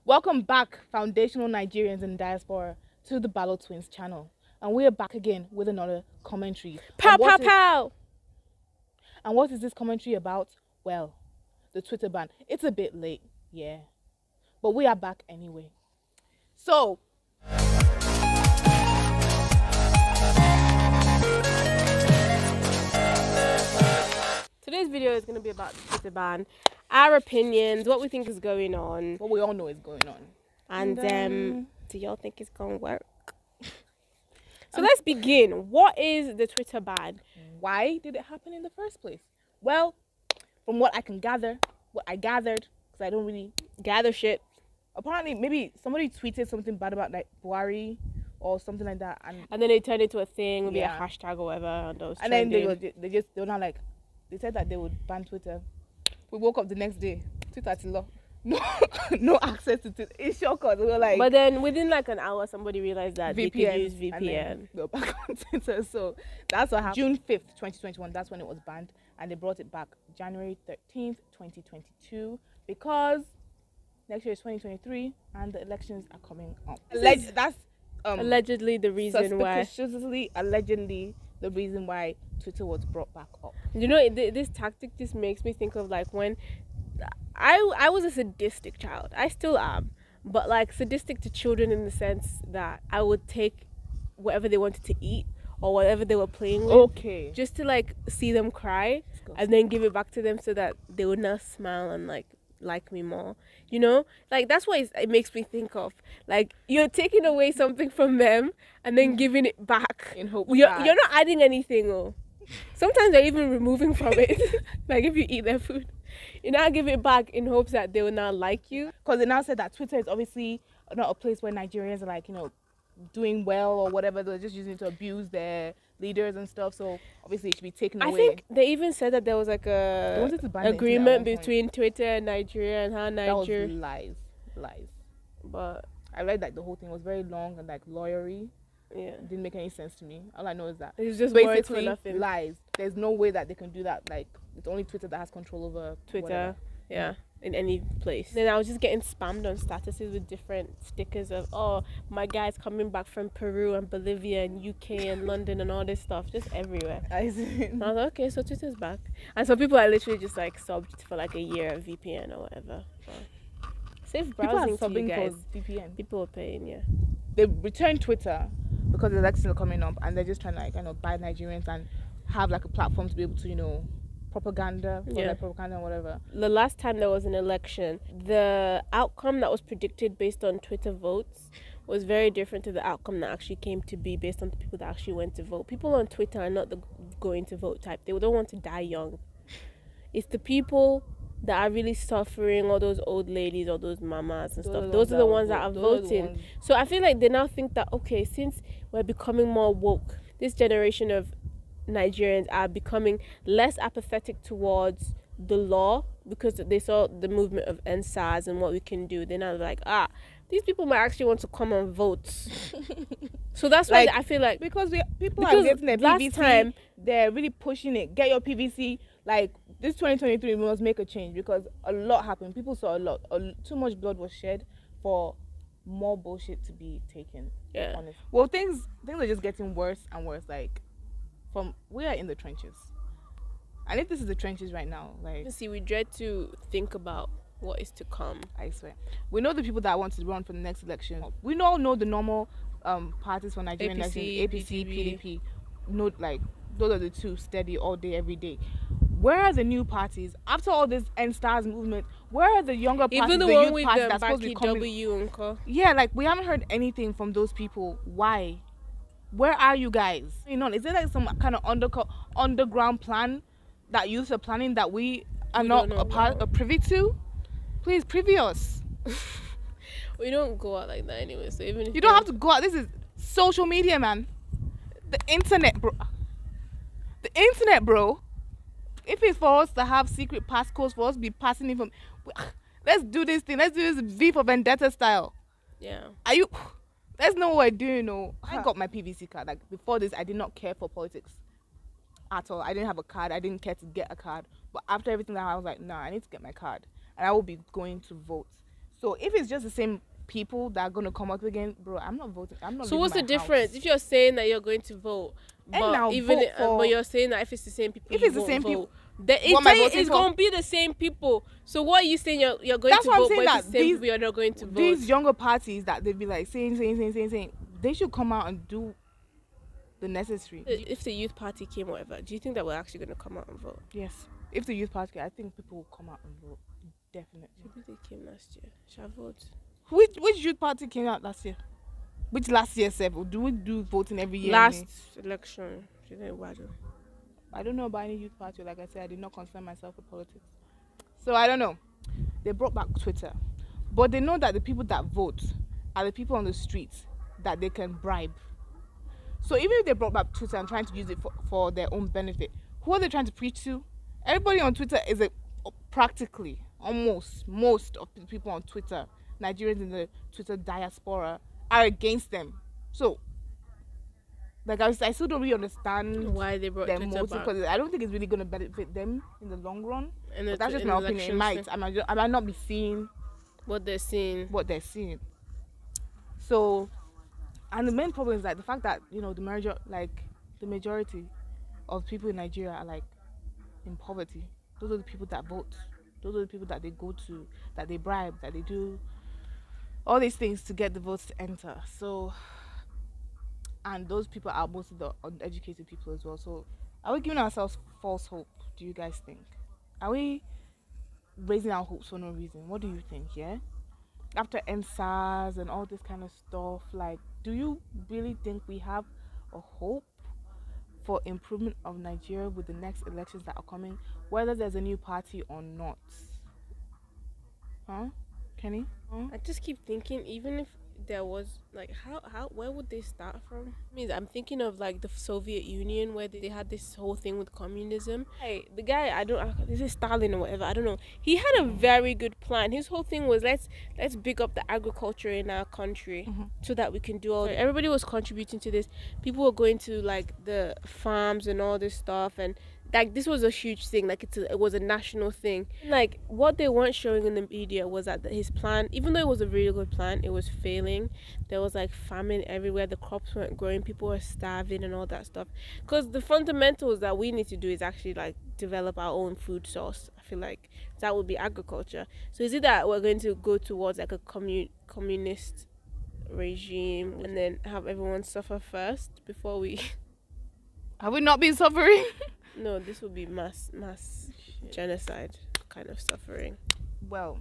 Welcome back, foundational Nigerians in diaspora, to the thebalotwins channel. And we are back again with another commentary. Pow, pow, pow! And what is this commentary about? Well, the Twitter ban. It's a bit late, yeah. But we are back anyway. So, today's video is going to be about the Twitter ban, our opinions, what we think is going on. what we all know is going on. And do y'all think it's going to work? So let's begin. What is the Twitter ban? Why did it happen in the first place? Well, from what I can gather, what I gathered, because I don't really Gather shit. apparently maybe somebody tweeted something bad about like Buhari or something like that, And then it turned into a thing, maybe Yeah. a hashtag or whatever. And then they were not like, they said that they would ban Twitter. We woke up the next day, Twitter to law. No access to Twitter. It's shocked us. We were like, But then within like an hour, somebody realized that they could use and VPN. then they were back on Twitter. So that's what happened. June 5th, 2021, that's when it was banned. And they brought it back January 13th, 2022, because next year is 2023 and the elections are coming up. That's Allegedly the reason why. Allegedly the reason why Twitter was brought back up. You know, this tactic just makes me think of like when I was a sadistic child. I still am, but like sadistic to children in the sense that I would take whatever they wanted to eat or whatever they were playing with, Okay. just to like see them cry and then give it back to them so that they would now smile and like me more. You know, like that's what it makes me think of. Like you're taking away something from them and then giving it back In hope you're that- not adding anything. Or sometimes they're even removing from it. Like if you eat their food, you now give it back in hopes that they will now like you. Because they now said that Twitter is obviously not a place where Nigerians are like, you know, doing well or whatever. They're just using it to abuse their leaders and stuff. So obviously it should be taken away. I think they even said that there was like They a wanted to ban the internet at agreement one point. between Twitter and Nigeria and how That was Nigeria. lies. But I read that the whole thing was very long and like lawyery. yeah, It didn't make any sense to me. All I know is that it's just words for basically nothing. lies. There's no way that they can do that. Like it's only Twitter that has control over Twitter, whatever. yeah, in any place. Then I was just getting spammed on statuses with different stickers of, oh, my guy's coming back from Peru and Bolivia and UK and London and all this stuff, just everywhere. I see. And I was like, okay, so Twitter's back. And so people are literally just like subbed for like a year of VPN or whatever. But safe People are browsing to you subbing guys. for VPN. People are paying, yeah. They returned Twitter because the elections are coming up and they're just trying to like kind of buy Nigerians and have like a platform to be able to, you know, propaganda or whatever. The last time there was an election, the outcome that was predicted based on Twitter votes was very different to the outcome that actually came to be based on the people that actually went to vote. People on Twitter are not the going to vote type. They don't want to die young. It's the people that are really suffering, all those old ladies, all those mamas and stuff. Those are the ones that are voting. So I feel like they now think that, okay, since we're becoming more woke, this generation of Nigerians are becoming less apathetic towards the law because they saw the movement of NSAS and what we can do. They're now like, these people might actually want to come and vote. So that's why I feel like because people are getting their last PVC, time they're really pushing it. Get your PVC. Like this 2023, we must make a change because a lot happened. People saw a lot. Too much blood was shed for more bullshit to be taken. Yeah. Honestly. Well, things are just getting worse and worse. Like we are in the trenches, and if this is the trenches right now, like see, we dread to think about what is to come. I swear, we know the people that want to run for the next election. We all know the normal parties for Nigerian elections: APC, PDP. No, like those are the two steady all day, every day. Where are the new parties after all this NSTARS movement? Where are the younger parties? Even the one one with the Baki W. Yeah, like we haven't heard anything from those people. Why? Where are you guys? You know, is there like some kind of underground plan that youth are planning that we are not privy to? Please privy us. We don't go out like that anyway. So even if you don't have to go out. This is social media, man. The internet, bro. The internet, bro. If it's for us to have secret passcodes, for us to be passing information, let's do this thing. Let's do this V for Vendetta style. Yeah. Let's know what we're doing. No, I got my PVC card. Like before this, I did not care for politics at all. I didn't have a card. I didn't care to get a card. But after everything that I was like, nah, I need to get my card, and I will be going to vote. So if it's just the same people that are gonna come up again, bro, I'm not voting. I'm not. So what's the leaving my difference house. if you're saying that you're going to vote, but now even vote for- but you're saying that if it's the same people, If you it's the won't same vote. people, Then it's gonna be the same people. So what are you saying? You're going That's to what I'm vote, saying, but that it's the same these- people, you're not going to vote. These younger parties that they'd be like saying, they should come out and do the necessary. If the youth party came, whatever, do you think that we're actually going to come out and vote? Yes. If the youth party, I think people will come out and vote. Definitely. Maybe they came last year. Shall I vote? Which youth party came out last year? Which last year, Seb? Do we do voting every year? Last election. I don't know about any youth party. Like I said, I did not concern myself with politics. So I don't know. They brought back Twitter. But they know that the people that vote are the people on the streets that they can bribe. So even if they brought back Twitter and trying to use it for their own benefit, who are they trying to preach to? Everybody on Twitter is practically, almost, most of the people on Twitter, Nigerians in the Twitter diaspora, are against them. So, like I still don't really understand why they brought their Twitter motive, back. because I don't think it's really going to benefit them in the long run. And But that's just my opinion. It might. I might not be seeing what they're seeing. So, and the main problem is that the fact that the majority of people in Nigeria are like in poverty. Those are the people that vote. Those are the people that they go to, that they bribe, that they do all these things to get the votes to enter. So, and those people are most of the uneducated people as well. So, are we giving ourselves false hope? Do you guys think? Are we raising our hopes for no reason? What do you think? Yeah. After NSAS and all this kind of stuff, like, do you really think we have a hope for improvement of Nigeria with the next elections that are coming, whether there's a new party or not? Huh, Kenny? Huh? I just keep thinking, even if there was, like, where would they start from? I'm thinking of like the Soviet Union, where they had this whole thing with communism. Hey, the guy, is it Stalin or whatever, I don't know, he had a very good plan. His whole thing was, let's big up the agriculture in our country, so that we can do all everybody was contributing to this. People were going to like the farms and all this stuff, and like this was a huge thing. Like it was a national thing. Like what they weren't showing in the media was that his plan, even though it was a really good plan, it was failing. There was like famine everywhere. The crops weren't growing. People were starving and all that stuff. Because the fundamentals that we need to do is actually like develop our own food source. I feel like that would be agriculture. So is it that we're going to go towards like a communist regime and then have everyone suffer first before we? Have we not been suffering? No, this will be mass genocide kind of suffering. Well,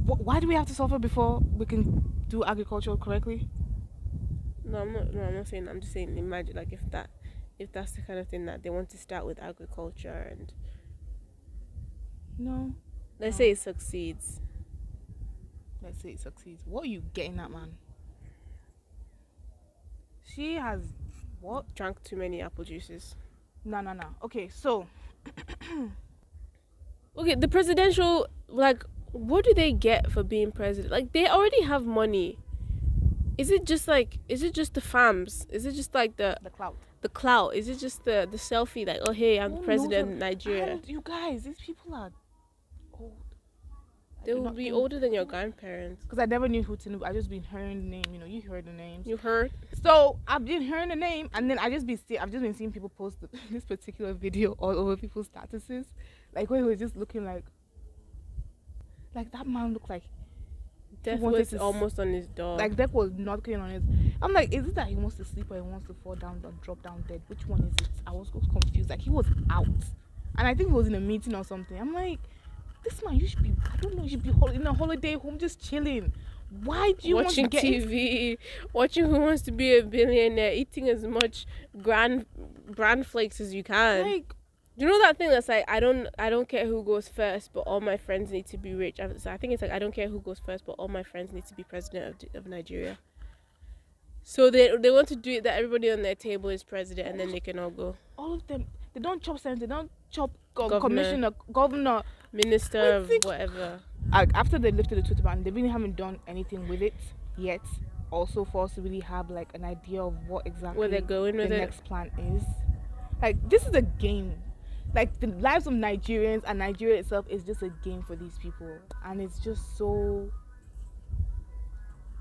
why do we have to suffer before we can do agriculture correctly? No, I'm not saying. I'm just saying. Imagine like if that's the kind of thing that they want to start with agriculture, and let's say it succeeds. Let's say it succeeds. What are you getting at, man? She has what? Drank too many apple juices. No. Okay, so okay, the presidential, like, what do they get for being president? Like, they already have money. Is it just the fams? Is it just like the clout? The clout? Is it just the selfie, like, oh hey, I'm the president of Nigeria? And you guys, these people are old. They will be older than your grandparents. Because I never knew who Tinubu. I just been hearing the name. You heard the names. You heard? So I've been hearing the name, and then I've just been seeing people post this particular video all over people's statuses, like where he was just looking like that man looked like death was almost on his door. Like death was knocking on his. I'm like, is it that he wants to sleep or he wants to fall down and drop down dead? Which one is it? I was confused. Like he was out, and I think he was in a meeting or something. I'm like, this man, you should be, I don't know, you should be in a holiday home just chilling. Why do you watching want to get TV, watching Who Wants to Be a Billionaire, eating as much bran flakes as you can? Like, you know that thing that's like, I don't care who goes first, but all my friends need to be rich. So I think it's like, I don't care who goes first, but all my friends need to be president of Nigeria. So they want to do it that everybody on their table is president, and then they can all go. All of them, they don't chop sense. They don't chop Commissioner, governor, minister of whatever. After they lifted the Twitter ban, they really haven't done anything with it yet. Also, for us to really have like an idea of what exactly where they're going with the next plan is. Like, this is a game. like the lives of Nigerians and Nigeria itself is just a game for these people, and it's just so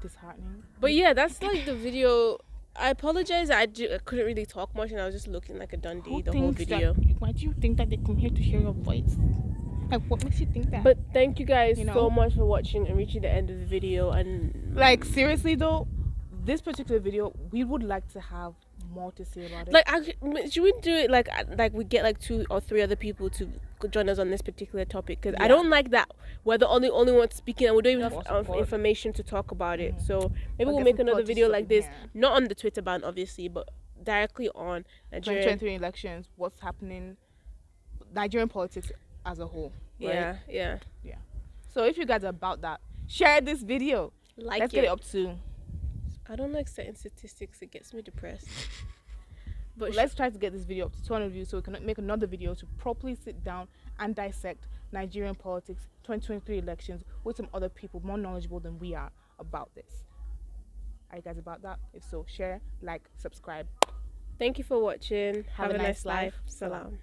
disheartening. But yeah, that's like the video. I apologize. I couldn't really talk much, and I was just looking like a Dundee the whole video. Why do you think that they come here to hear your voice? Like, what makes you think that? But thank you guys so much for watching and reaching the end of the video. And like, seriously though, this particular video, we would like to have more to say about it. Like, should we do it like we get like 2 or 3 other people to join us on this particular topic? Because I don't like that we're the only one speaking and we don't even have information to talk about it. So maybe we'll make another video like this, not on the Twitter ban obviously, but directly on Nigerian 2023 elections, what's happening, Nigerian politics as a whole. Right? Yeah. So if you guys are about that, share this video. Let's get it up to. I don't like certain statistics. It gets me depressed. But let's try to get this video up to 200 views so we can make another video to properly sit down and dissect Nigerian politics, 2023 elections with some other people more knowledgeable than we are about this. Are you guys about that? If so, share, like, subscribe. Thank you for watching. Have a nice life. Salam.